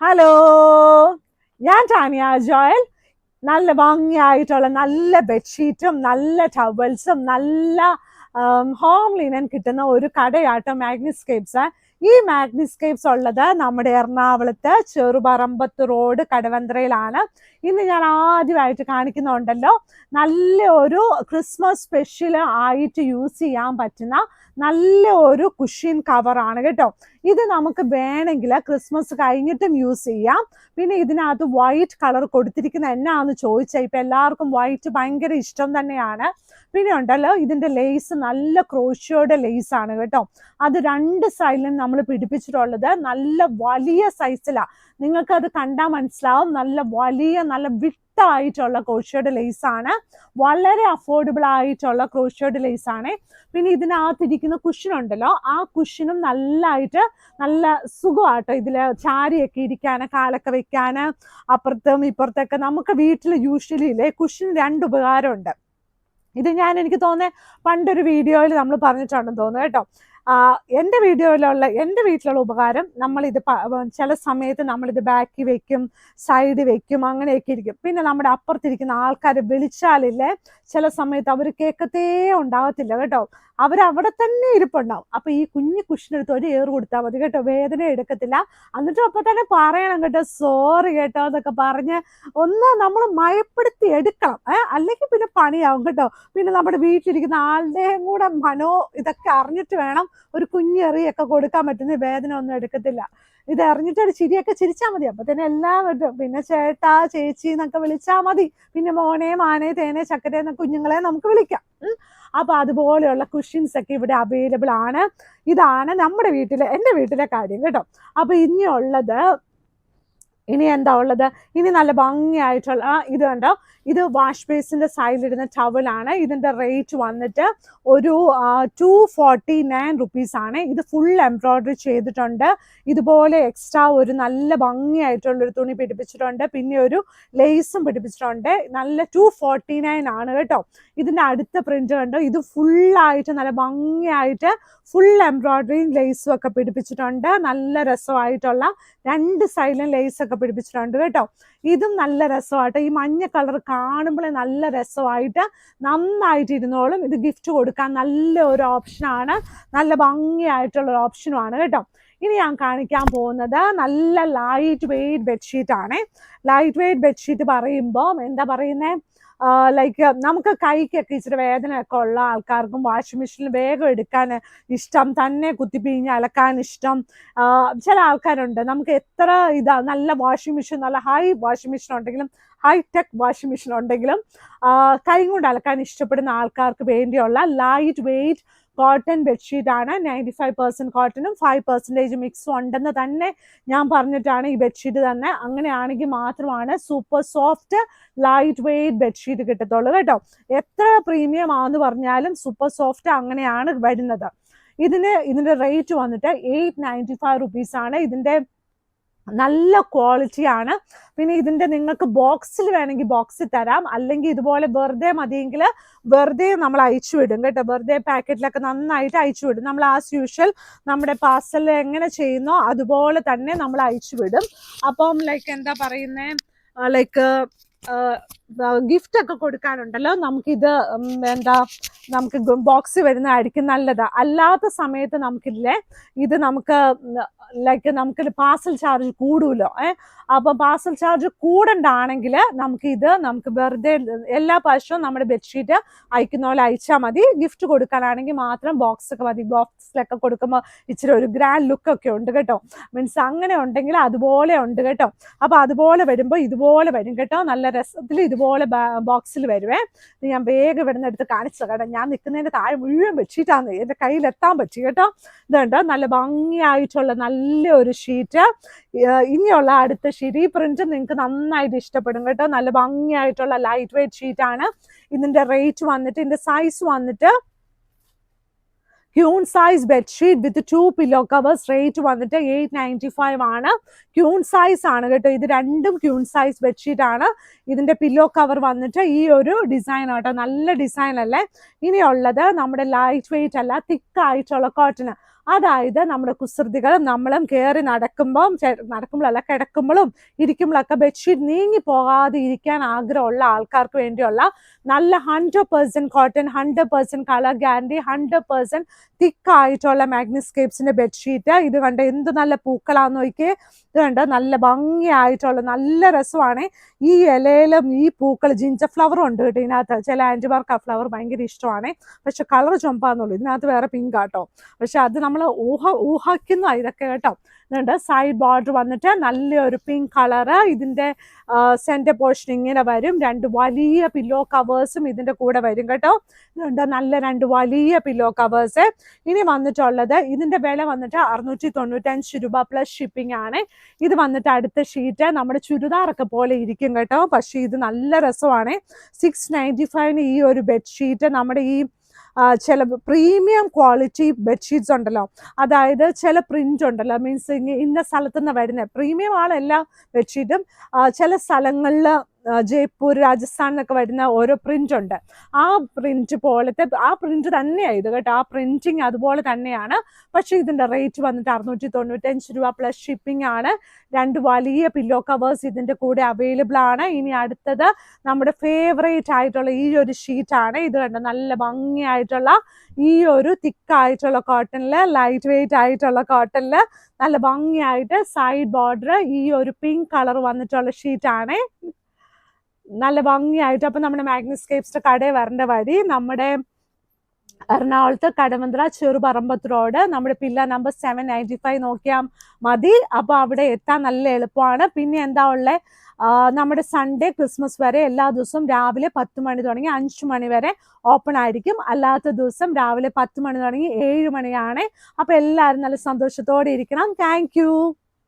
Hello, ഞാൻ Tanya Joel. നല്ല ഭംഗിയായിട്ടുള്ള നല്ല ബെഡ്ഷീറ്റും നല്ല ടവൽസും നല്ല ഹോം ലിനൻ കിട്ടുന്ന ഒരു കടയാട്ടോ മാഗ്നിസ്കേപ്സ്. ഈ മാഗ്നിസ്കേപ്സ് ഉള്ളത് നമ്മുടെ എറണാകുളത്ത് ചെറുപറമ്പത്ത് റോഡ് കടവന്ത്രയിലാണ്. ഇന്ന് ഞാൻ ആദ്യമായിട്ട് കാണിക്കുന്നുണ്ടല്ലോ, നല്ല ഒരു ക്രിസ്മസ് സ്പെഷ്യൽ ആയിട്ട് യൂസ് ചെയ്യാൻ പറ്റുന്ന നല്ല ഒരു കുഷ്യൻ കവറാണ് കേട്ടോ. ഇത് നമുക്ക് വേണമെങ്കിൽ ക്രിസ്മസ് കഴിഞ്ഞിട്ടും യൂസ് ചെയ്യാം. പിന്നെ ഇതിനകത്ത് വൈറ്റ് കളർ കൊടുത്തിരിക്കുന്ന എന്നാന്ന് ചോദിച്ചാൽ ഇപ്പൊ എല്ലാവർക്കും വൈറ്റ് ഭയങ്കര ഇഷ്ടം തന്നെയാണ്. പിന്നെ ഉണ്ടല്ലോ, ഇതിന്റെ ലേസ് നല്ല ക്രോഷ്യോയുടെ ലേസ് ആണ് കേട്ടോ. അത് രണ്ട് സൈഡിലും നമ്മൾ പിടിപ്പിച്ചിട്ടുള്ളത് നല്ല വലിയ സൈസിലാണ്. നിങ്ങൾക്ക് അത് കണ്ടാൽ മനസ്സിലാവും. നല്ല വലിയ നല്ല വിട്ടായിട്ടുള്ള ക്രോഷ്യോയുടെ ലേസ് ആണ്. വളരെ അഫോർഡബിൾ ആയിട്ടുള്ള ക്രോഷ്യോയുടെ ലേസ് ആണ്. പിന്നെ ഇതിനകത്തിരിക്കുന്ന കുഷൻ ഉണ്ടല്ലോ, ആ കുഷനും നല്ല സുഖമാട്ടോ. ഇതില് ചാരിയൊക്കെ ഇരിക്കാന്, കാലൊക്കെ വെക്കാന്, അപ്പുറത്തും ഇപ്പുറത്തൊക്കെ. നമുക്ക് വീട്ടിൽ യൂഷ്വലി ഇല്ലേ കുഷൻ രണ്ട് ഉപകാരമുണ്ട്. ഇത് എനിക്ക് തോന്നുന്നത് പണ്ടൊരു വീഡിയോയിൽ നമ്മൾ പറഞ്ഞിട്ടുണ്ടെന്ന് തോന്നുന്നു കേട്ടോ. എൻ്റെ വീട്ടിലുള്ള ഉപകാരം, നമ്മളിത് ചില സമയത്ത് നമ്മളിത് ബാക്കി വെക്കും, സൈഡ് വെക്കും, അങ്ങനെയൊക്കെ ഇരിക്കും. പിന്നെ നമ്മുടെ അപ്പുറത്തിരിക്കുന്ന ആൾക്കാർ വിളിച്ചാലില്ലേ, ചില സമയത്ത് അവർ കേൾക്കത്തേ ഉണ്ടാകത്തില്ല കേട്ടോ. അവരവിടെ തന്നെ ഇരിപ്പുണ്ടാവും. അപ്പൊ ഈ കുഞ്ഞു കുഷിനെടുത്ത് ഒരു ഏറ് കൊടുത്താൽ മതി കേട്ടോ, വേദന എടുക്കത്തില്ല. എന്നിട്ടും അപ്പൊ തന്നെ പറയണം കേട്ടോ, സോറി കേട്ടോ എന്നൊക്കെ പറഞ്ഞ് ഒന്ന് നമ്മൾ മയപ്പെടുത്തി എടുക്കണം. അല്ലെങ്കിൽ പിന്നെ പണിയാവും കേട്ടോ. പിന്നെ നമ്മുടെ വീട്ടിലിരിക്കുന്ന ആളുടെയും കൂടെ ഇതൊക്കെ അറിഞ്ഞിട്ട് വേണം ഒരു കുഞ്ഞെറിയൊക്കെ കൊടുക്കാൻ പറ്റുന്ന. വേദന ഒന്നും എടുക്കത്തില്ല. ഇത് അറിഞ്ഞിട്ട് ഒരു ചിരിയൊക്കെ ചിരിച്ചാൽ മതി, അപ്പൊ തന്നെ എല്ലാം കിട്ടും. പിന്നെ ചേട്ടാ ചേച്ചി എന്നൊക്കെ വിളിച്ചാൽ മതി. പിന്നെ മോനെ മാനെ തേനെ ചക്കര എന്ന കുഞ്ഞുങ്ങളെ നമുക്ക് വിളിക്കാം. അപ്പൊ അതുപോലെയുള്ള കുഷ്യൻസ് ഒക്കെ ഇവിടെ അവൈലബിൾ ആണ്. ഇതാണ് എൻ്റെ വീട്ടിലെ കാര്യം കേട്ടോ. അപ്പൊ ഇനി എന്താ ഉള്ളത്? ഇനി നല്ല ഭംഗിയായിട്ടുള്ള ഇത് കണ്ടോ, ഇത് വാഷ് ബേസിന്റെ സൈഡിലിടുന്ന ടവലാണ്. ഇതിന്റെ റേറ്റ് വന്നിട്ട് ഒരു 249 റുപ്പീസ് ആണ്. ഇത് ഫുൾ എംബ്രോയിഡറി ചെയ്തിട്ടുണ്ട്. ഇതുപോലെ എക്സ്ട്രാ ഒരു നല്ല ഭംഗിയായിട്ടുള്ള ഒരു തുണി പിടിപ്പിച്ചിട്ടുണ്ട്. പിന്നെ ഒരു ലേസും പിടിപ്പിച്ചിട്ടുണ്ട്. നല്ല 249 ആണ് കേട്ടോ. ഇതിന്റെ അടുത്ത പ്രിന്റ് കണ്ടോ, ഇത് ഫുള്ളായിട്ട് നല്ല ഭംഗിയായിട്ട് ഫുൾ എംബ്രോയിഡറിയും ലേസും ഒക്കെ പിടിപ്പിച്ചിട്ടുണ്ട്. നല്ല രസമായിട്ടുള്ള രണ്ട് സൈഡിലും ലേസ് ഒക്കെ പിടിപ്പിച്ചിട്ടുണ്ട് കേട്ടോ. ഇതും നല്ല രസമായിട്ട്, ഈ മഞ്ഞ കളർ കാണുമ്പോഴേ നല്ല രസമായിട്ട് നന്നായിട്ട് ഇരുന്നോളും. ഇത് ഗിഫ്റ്റ് കൊടുക്കാൻ നല്ല ഒരു ഓപ്ഷനാണ്, നല്ല ഭംഗിയായിട്ടുള്ള ഒരു ഓപ്ഷനുമാണ് കേട്ടോ. ഇനി ഞാൻ കാണിക്കാൻ പോകുന്നത് നല്ല ലൈറ്റ് വെയ്റ്റ് ബെഡ്ഷീറ്റ് ആണ്. ലൈറ്റ് വെയ്റ്റ് ബെഡ്ഷീറ്റ് പറയുമ്പോൾ എന്താ പറയുന്നത്, ലൈക്ക് നമുക്ക് കൈക്കൊക്കെ ഇച്ചിരി വേദനയൊക്കെ ഉള്ള ആൾക്കാർക്കും വാഷിംഗ് മെഷീനിൽ വേഗം എടുക്കാൻ ഇഷ്ടം, തന്നെ കുത്തിപ്പിഴിഞ്ഞ് അലക്കാൻ ഇഷ്ടം. ചില ആൾക്കാരുണ്ട്, നമുക്ക് എത്ര നല്ല വാഷിംഗ് മെഷീൻ, നല്ല ഹൈ വാഷിംഗ് മെഷീൻ ഉണ്ടെങ്കിലും, ഹൈടെക് വാഷിംഗ് മെഷീൻ ഉണ്ടെങ്കിലും കൈ കൊണ്ട് അലക്കാൻ ഇഷ്ടപ്പെടുന്ന ആൾക്കാർക്ക് വേണ്ടിയുള്ള ലൈറ്റ് വെയ്റ്റ് കോട്ടൺ ബെഡ്ഷീറ്റ് ആണ്. 95% കോട്ടണും 5% മിക്സും ഉണ്ടെന്ന് തന്നെ ഞാൻ പറഞ്ഞിട്ടാണ് ഈ ബെഡ്ഷീറ്റ് തന്നെ. അങ്ങനെയാണെങ്കിൽ മാത്രമാണ് super soft light weight bedsheet കിട്ടത്തുള്ളൂ കേട്ടോ. എത്ര പ്രീമിയം ആണെന്ന് പറഞ്ഞാലും സൂപ്പർ സോഫ്റ്റ് അങ്ങനെയാണ് വരുന്നത്. ഇതിന്റെ റേറ്റ് വന്നിട്ട് 895 റുപ്പീസ് ആണ്. ഇതിന്റെ നല്ല ക്വാളിറ്റി ആണ്. പിന്നെ ഇതിന്റെ നിങ്ങൾക്ക് ബോക്സിൽ വേണമെങ്കിൽ ബോക്സിൽ തരാം, അല്ലെങ്കിൽ ഇതുപോലെ വെറുതെ മതിയെങ്കിൽ വെറുതെ നമ്മൾ അയച്ചു വിടും കേട്ടോ. വെറുതെ പാക്കറ്റിലൊക്കെ നന്നായിട്ട് അയച്ചു വിടും. നമ്മൾ ആസ് യൂഷ്വൽ നമ്മുടെ പാർസൽ എങ്ങനെ ചെയ്യുന്നോ അതുപോലെ തന്നെ നമ്മൾ അയച്ചു വിടും. അപ്പം ലൈക്ക് എന്താ പറയുന്നേ, ലൈക്ക് ഗിഫ്റ്റ് ഒക്കെ കൊടുക്കാനുണ്ടല്ലോ, നമുക്കിത് നമുക്ക് ബോക്സ് വരുന്നതായിരിക്കും നല്ലത്. അല്ലാത്ത സമയത്ത് നമുക്കില്ലേ, ഇത് ലൈക്ക് നമുക്ക് പാർസൽ ചാർജ് കൂടുമല്ലോ. അപ്പൊ പാർസൽ ചാർജ് കൂടണ്ടാണെങ്കിൽ നമുക്ക് വെറുതെ എല്ലാ പ്രാവശ്യവും നമ്മുടെ ബെഡ്ഷീറ്റ് അയക്കുന്ന പോലെ അയച്ചാൽ മതി. ഗിഫ്റ്റ് കൊടുക്കാനാണെങ്കിൽ മാത്രം ബോക്സ് ഒക്കെ മതി. ബോക്സിലൊക്കെ കൊടുക്കുമ്പോൾ ഇച്ചിരി ഒരു ഗ്രാൻഡ് ലുക്ക് ഒക്കെ ഉണ്ട് കേട്ടോ. മീൻസ് അങ്ങനെ ഉണ്ടെങ്കിൽ അതുപോലെ ഉണ്ട് കേട്ടോ. അപ്പൊ അതുപോലെ വരുമ്പോൾ ഇതുപോലെ വരും കേട്ടോ. നല്ല രസത്തിൽ ഇതുപോലെ ബോക്സിൽ വരുവേ. ഞാൻ വേഗം ഇവിടുന്ന് എടുത്ത് കാണിച്ചു കേട്ടോ. ഞാൻ നിൽക്കുന്നതിന്റെ താഴെ മുഴുവൻ ബെഡ്ഷീറ്റാണ്, എന്റെ കയ്യിൽ എത്താൻ പറ്റി കേട്ടോ. ഇതുണ്ട് നല്ല ഭംഗിയായിട്ടുള്ള നല്ല ഒരു ഷീറ്റ്. ഇനിയുള്ള അടുത്ത ഷീറ്റ്, ഈ പ്രിന്റ് നിങ്ങൾക്ക് നന്നായിട്ട് ഇഷ്ടപ്പെടും കേട്ടോ. നല്ല ഭംഗിയായിട്ടുള്ള ലൈറ്റ് വെയ്റ്റ് ഷീറ്റ് ആണ്. ഇതിന്റെ റേറ്റ് വന്നിട്ട്, ഇതിന്റെ സൈസ് വന്നിട്ട് ക്യൂൺ സൈസ് ബെഡ്ഷീറ്റ് വിത്ത് 2 പില്ലോ കവേഴ്സ്. റേറ്റ് വന്നിട്ട് 895 ആണ്. ക്യൂൺ സൈസ് ആണ് കേട്ടോ. ഇത് രണ്ടും ക്യൂൺ സൈസ് ബെഡ്ഷീറ്റ് ആണ്. ഇതിന്റെ പില്ലോ കവർ വന്നിട്ട് ഈ ഒരു ഡിസൈൻ ആട്ടോ. നല്ല ഡിസൈൻ അല്ലേ. ഇനിയുള്ളത് നമ്മുടെ ലൈറ്റ് വെയിറ്റ് അല്ല, തിക്ക് ആയിട്ടുള്ള കോട്ടൺ. അതായത് നമ്മുടെ കുസൃതികളും നമ്മളും കയറി നടക്കുമ്പോഴല്ല, കിടക്കുമ്പോഴും ഇരിക്കുമ്പോഴൊക്കെ ബെഡ്ഷീറ്റ് നീങ്ങി പോകാതെ ഇരിക്കാൻ ആഗ്രഹമുള്ള ആൾക്കാർക്ക് വേണ്ടിയുള്ള നല്ല 100% കോട്ടൺ, 100% കളർ ഗ്യാരണ്ടി, 100% തിക്ക് ആയിട്ടുള്ള മാഗ്നിസ്കേപ്സിന്റെ ബെഡ്ഷീറ്റ്. ഇത് കണ്ട് എന്ത് നല്ല പൂക്കളാന്ന് നോക്കിയേ. ഇത് കണ്ട് നല്ല ഭംഗിയായിട്ടുള്ള നല്ല രസമാണ്. ഈ ഇലയിലും ഈ പൂക്കൾ ജിഞ്ചർ ഫ്ലവറും ഉണ്ട് കേട്ടോ ഇതിനകത്ത്. ചില ആന്റിമാർക്ക് ആ ഫ്ലവർ ഭയങ്കര ഇഷ്ടമാണ്. പക്ഷെ കളർ ചുമപ്പാന്നുള്ളൂ. ഇതിനകത്ത് വേറെ പിങ്ക് ആട്ടോ. പക്ഷെ അത് നമ്മൾ ഊഹിക്കുന്ന ഇതൊക്കെ കേട്ടോ. ഇതുണ്ട് സൈഡ് ബോർഡർ വന്നിട്ട് നല്ലൊരു പിങ്ക് കളറ്. ഇതിന്റെ സെന്റർ പോർഷൻ ഇങ്ങനെ വരും. 2 വലിയ പില്ലോ കവേഴ്സും ഇതിന്റെ കൂടെ വരും കേട്ടോ. ഇതുണ്ട് നല്ല 2 വലിയ പില്ലോ കവേഴ്സ്. ഇനി വന്നിട്ടുള്ളത് ഇതിന്റെ വില വന്നിട്ട് 695 രൂപ പ്ലസ് ഷിപ്പിംഗ് ആണ്. ഇത് വന്നിട്ട് അടുത്ത ഷീറ്റ് നമ്മുടെ ചുരിദാറൊക്കെ പോലെ ഇരിക്കും കേട്ടോ. പക്ഷെ ഇത് നല്ല രസമാണ്. 695 ഈ ഒരു ബെഡ്ഷീറ്റ് നമ്മുടെ ഈ ചില പ്രീമിയം ക്വാളിറ്റി ബെഡ്ഷീറ്റ്സ് ഉണ്ടല്ലോ, അതായത് ചില പ്രിന്റ് ഉണ്ടല്ലോ, മീൻസ് ഇന്ന സ്ഥലത്തുനിന്ന് വരുന്ന പ്രീമിയം ആണ് എല്ലാ ബെഡ്ഷീറ്റും. ചില സ്ഥലങ്ങളിൽ ജയ്പൂർ, രാജസ്ഥാൻ എന്നൊക്കെ വരുന്ന ഓരോ പ്രിന്റ് ഉണ്ട്. ആ പ്രിന്റ് പോലത്തെ ആ പ്രിന്റ് തന്നെയാണ് ഇത് കേട്ടോ. ആ പ്രിന്റിങ് അതുപോലെ തന്നെയാണ്. പക്ഷെ ഇതിന്റെ റേറ്റ് വന്നിട്ട് 695 രൂപ പ്ലസ് ഷിപ്പിംഗ് ആണ്. 2 വലിയ പില്ലോ കവേഴ്സ് ഇതിന്റെ കൂടെ അവൈലബിൾ ആണ്. ഇനി അടുത്തത് നമ്മുടെ ഫേവറേറ്റ് ആയിട്ടുള്ള ഈ ഒരു ഷീറ്റ് ആണ്. ഇത് കണ്ടോ നല്ല ഭംഗിയായിട്ടുള്ള ഈ ഒരു തിക്കായിട്ടുള്ള കോട്ടണില്, ലൈറ്റ് വെയിറ്റ് ആയിട്ടുള്ള കോട്ടണില് നല്ല ഭംഗിയായിട്ട് സൈഡ് ബോർഡർ ഈ ഒരു പിങ്ക് കളർ വന്നിട്ടുള്ള ഷീറ്റ് ആണ്. നല്ല ഭംഗിയായിട്ട്. അപ്പൊ നമ്മുടെ മാഗ്നിസ്കേപ്സിന്റെ കടയിൽ വരേണ്ട വഴി നമ്മുടെ എറണാകുളത്ത് കടവന്ത്ര ചെറുപറമ്പത്ത് റോഡ്, നമ്മുടെ പില്ലർ നമ്പർ 795 നോക്കിയാൽ മതി. അപ്പൊ അവിടെ എത്താൻ നല്ല എളുപ്പമാണ്. പിന്നെ എന്താ ഉള്ളത്, നമ്മുടെ സൺഡേ ക്രിസ്മസ് വരെ എല്ലാ ദിവസവും രാവിലെ 10 മണി തുടങ്ങി 5 മണി വരെ ഓപ്പൺ ആയിരിക്കും. അല്ലാത്ത ദിവസം രാവിലെ 10 മണി തുടങ്ങി 7 മണിയാണ്. അപ്പൊ എല്ലാവരും നല്ല സന്തോഷത്തോടെ ഇരിക്കണം. താങ്ക്